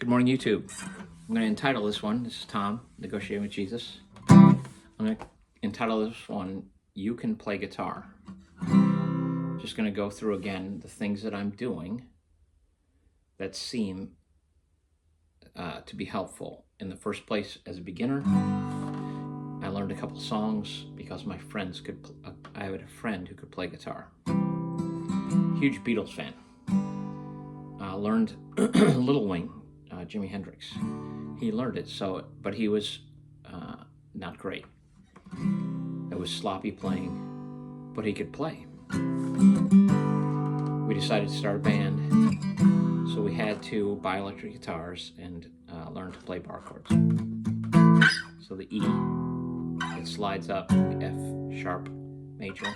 Good morning, YouTube. I'm going to entitle this one, this is Tom, Negotiating with Jesus. I'm going to entitle this one, You Can Play Guitar. Just going to go through again the things that I'm doing that seem to be helpful. In the first place, as a beginner, I learned a couple songs because my friends could, I had a friend who could play guitar. Huge Beatles fan. Learned Little Wing, Jimi Hendrix. He learned it, but he was not great. It was sloppy playing, but he could play. We decided to start a band, so we had to buy electric guitars and learn to play bar chords. So the E, it slides up, the F sharp major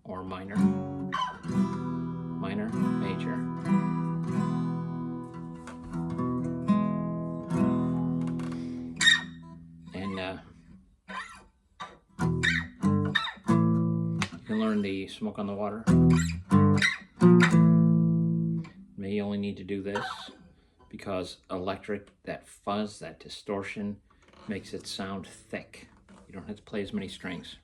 or minor, minor, major. You can learn the Smoke on the Water. You only need to do this because electric, that fuzz, that distortion makes it sound thick. You don't have to play as many strings.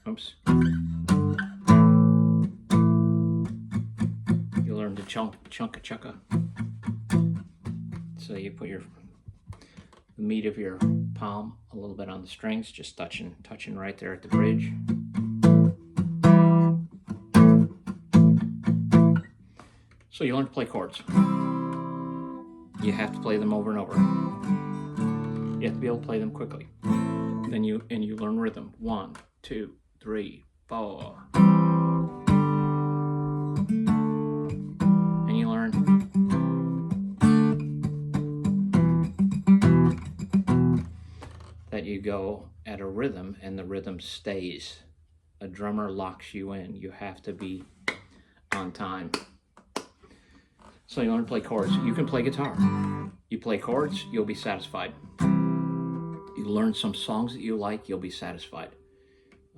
Oops. You learn to chunka. So you put the meat of your palm a little bit on the strings, just touching right there at the bridge. So you learn to play chords. You have to play them over and over. You have to be able to play them quickly. Then you learn rhythm. 1, 2, 3, 4. And you learn that you go at a rhythm and the rhythm stays. A drummer locks you in. You have to be on time. So you learn to play chords. You can play guitar. You play chords, you'll be satisfied. You learn some songs that you like, you'll be satisfied.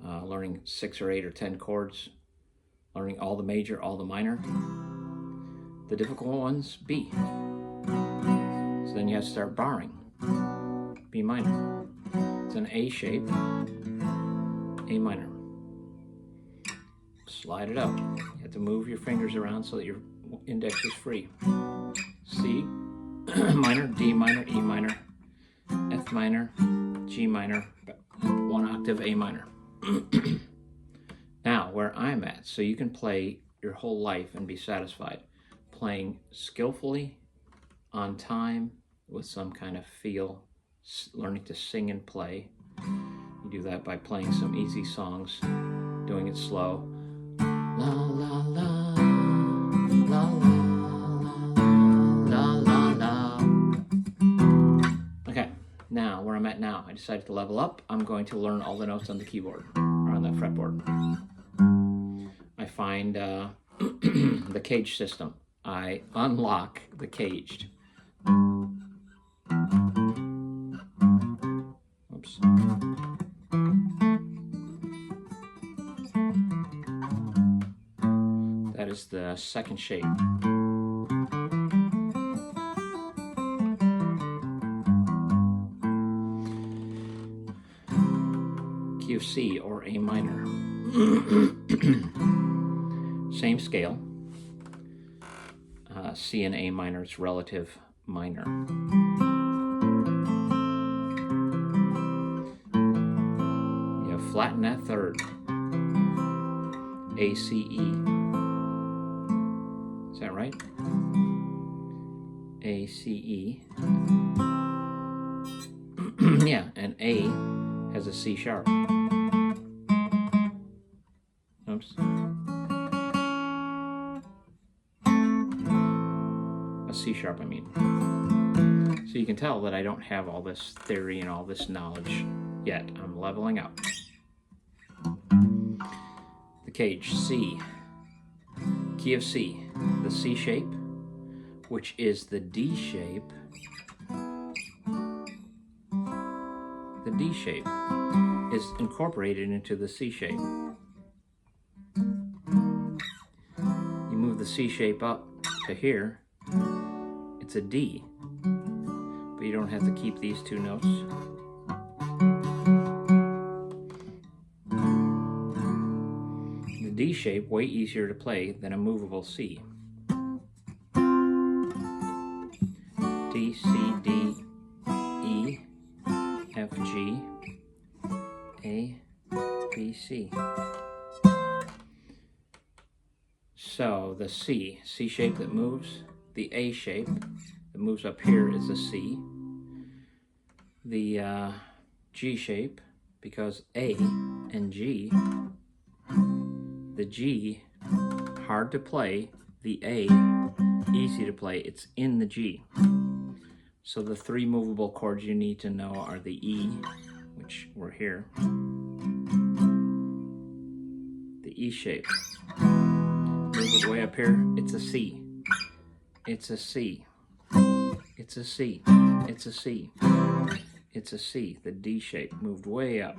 Learning 6 or 8 or 10 chords. Learning all the major, all the minor. The difficult ones, B. So then you have to start barring. B minor. It's an A shape. A minor. Slide it out. You have to move your fingers around so that your index is free. C minor, D minor, E minor, F minor, G minor, 1 octave A minor. Now, where I'm at, so you can play your whole life and be satisfied. Playing skillfully, on time, with some kind of feel, learning to sing and play. You do that by playing some easy songs, doing it slow. La la la, la la la la. Okay, now where I'm at now, I decided to level up. I'm going to learn all the notes on the keyboard, or on the fretboard. I find the cage system. I unlock the caged. Oops. That is the second shape. Key of C or A minor. Same scale. C and A minor is relative minor. You have flatten that third. A, C, E. Is that right? A, C, E. Yeah, and A has a C sharp. Oops. A C sharp, I mean. So you can tell that I don't have all this theory and all this knowledge yet. I'm leveling up. The cage, C. Key of C, the C shape, which is the D shape. The D shape is incorporated into the C shape. You move the the C shape up to here, it's a D. But you don't have to keep these two notes. The D shape, way easier to play than a movable C. D, C, D, E, F, G, A, B, C. So the C shape that moves, the A shape that moves up here is a C. The G shape, because A and G, the G, hard to play, the A, easy to play, it's in the G. So the three movable chords you need to know are the E, which were here, the E shape. Move it way up here, it's a C. It's a C. It's a C. It's a C. It's a C. The D shape moved way up.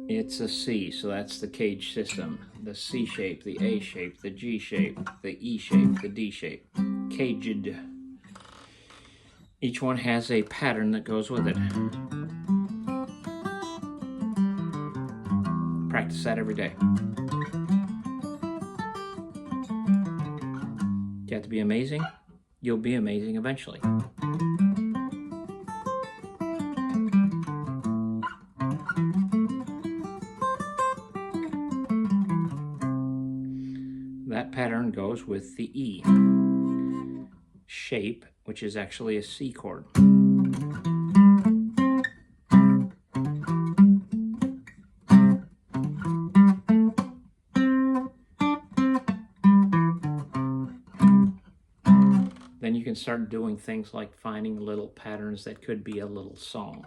It's a C, so that's the cage system. The C shape, the A shape, the G shape, the E shape, the D shape. Caged. Each one has a pattern that goes with it. Practice that every day. You have to be amazing. You'll be amazing eventually. That pattern goes with the E shape, which is actually a C chord. Then you can start doing things like finding little patterns that could be a little song.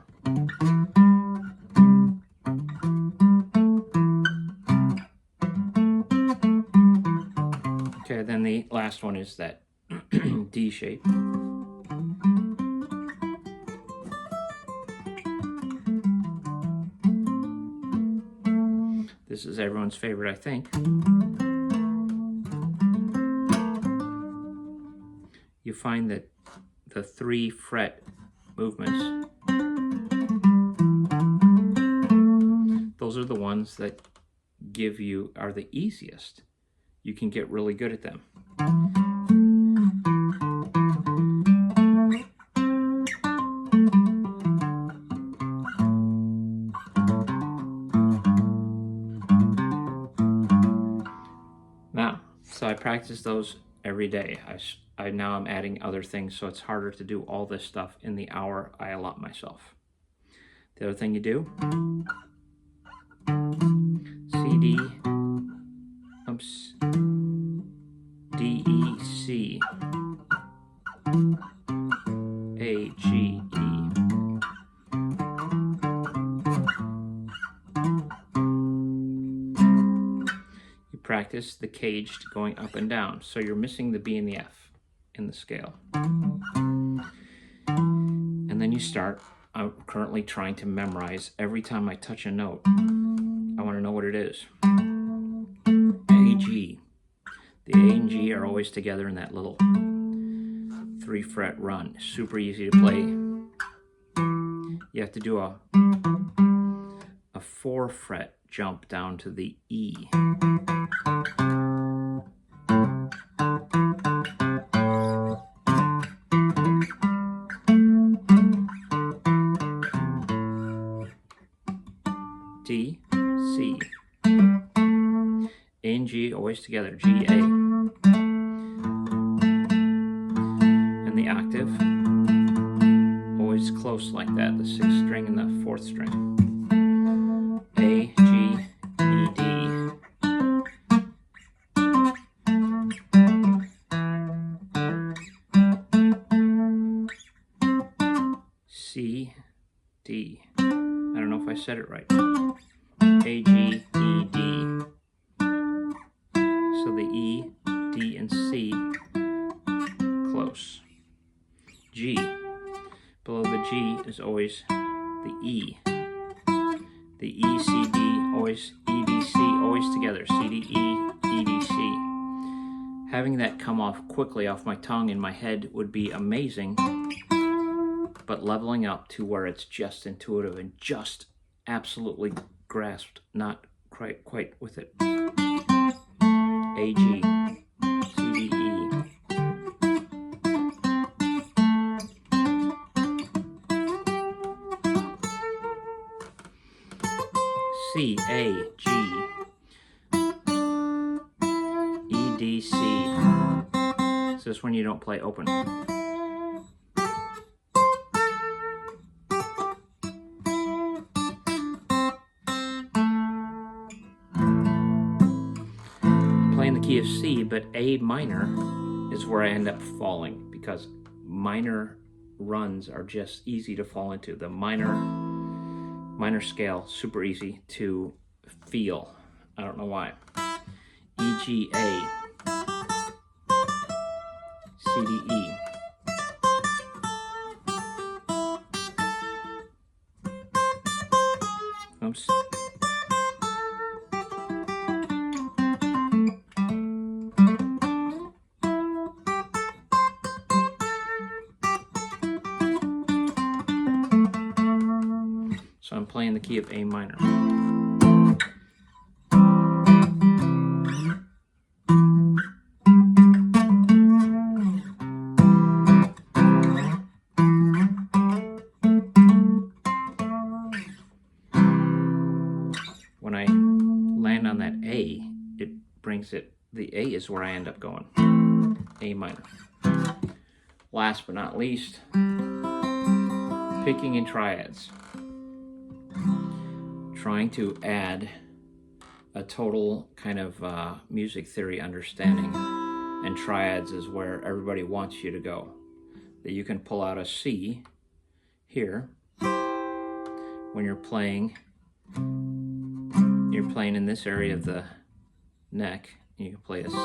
Okay, then the last one is that D shape. This is everyone's favorite, I think. You find that the 3 fret movements, those are the ones that are the easiest. You can get really good at them. Now, so I practice those every day. Now I'm adding other things, so it's harder to do all this stuff in the hour I allot myself. The other thing you do, C, D, D, E, C, A, G, E. You practice the caged going up and down, so you're missing the B and the F in the scale. And then you start. I'm currently trying to memorize every time I touch a note. I want to know what it is. A, G. The A and G are always together in that little 3 fret run. Super easy to play. You have to do a 4 fret jump down to the E. D, C. A and G always together, G, A. And the octave, always close like that, the 6th string and the 4th string. A, G, E, D. C, D. I don't know if I said it right. A, G, E, D. So the E, D, and C, close. G. Below the G is always the E. The E, C, D, always E, D, C, always together. C, D, E, D, C. Having that come off quickly off my tongue in my head would be amazing, but leveling up to where it's just intuitive and just absolutely grasped, not quite with it. A, G, C, D, E. C, A, G, E, D, C. It's this one you don't play open. I'm playing the key of C, but A minor is where I end up falling because minor runs are just easy to fall into. The minor scale, super easy to feel. I don't know why. E, G, A, C, D, E. Oops. So I'm playing the key of A minor. When I land on that A, it brings it, the A is where I end up going. A minor. Last but not least, picking in triads. Trying to add a total kind of music theory understanding, and triads is where everybody wants you to go. That you can pull out a C here when you're playing in this area of the neck. You can play a C,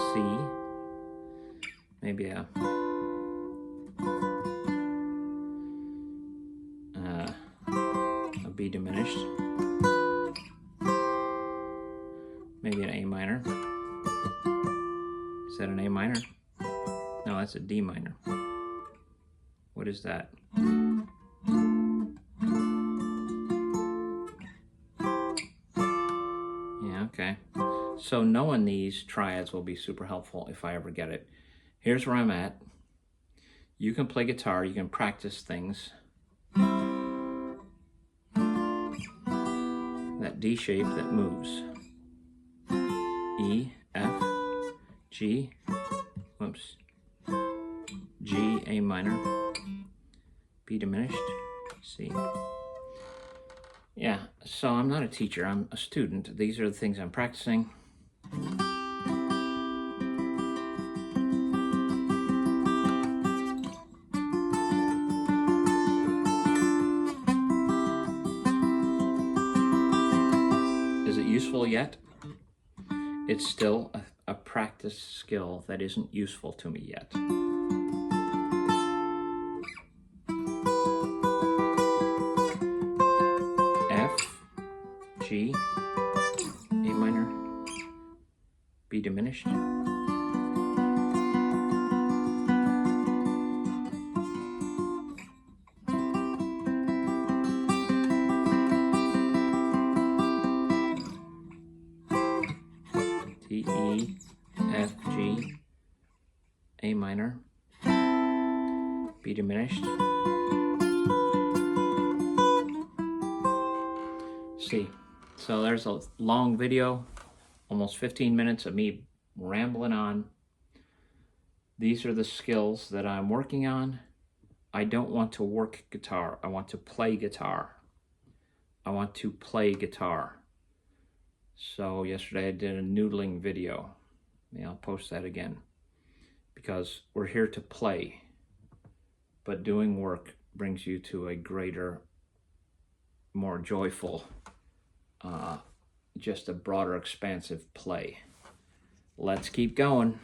maybe a B diminished, maybe an A minor. Is that an A minor? No, that's a D minor. What is that? Yeah, okay. So knowing these triads will be super helpful if I ever get it. Here's where I'm at. You can play guitar, you can practice things. That D shape that moves. E, F, G, whoops, G, A minor, B diminished, C. Yeah, so I'm not a teacher, I'm a student. These are the things I'm practicing. Is it useful yet? It's still a practice skill that isn't useful to me yet. F, G, A minor, B diminished. T, E, F, G, A minor, B diminished, C. So there's a long video, almost 15 minutes of me rambling on. These are the skills that I'm working on. I don't want to work guitar. I want to play guitar. I want to play guitar. So yesterday I did a noodling video. Maybe I'll post that again. Because we're here to play. But doing work brings you to a greater, more joyful, just a broader, expansive play. Let's keep going.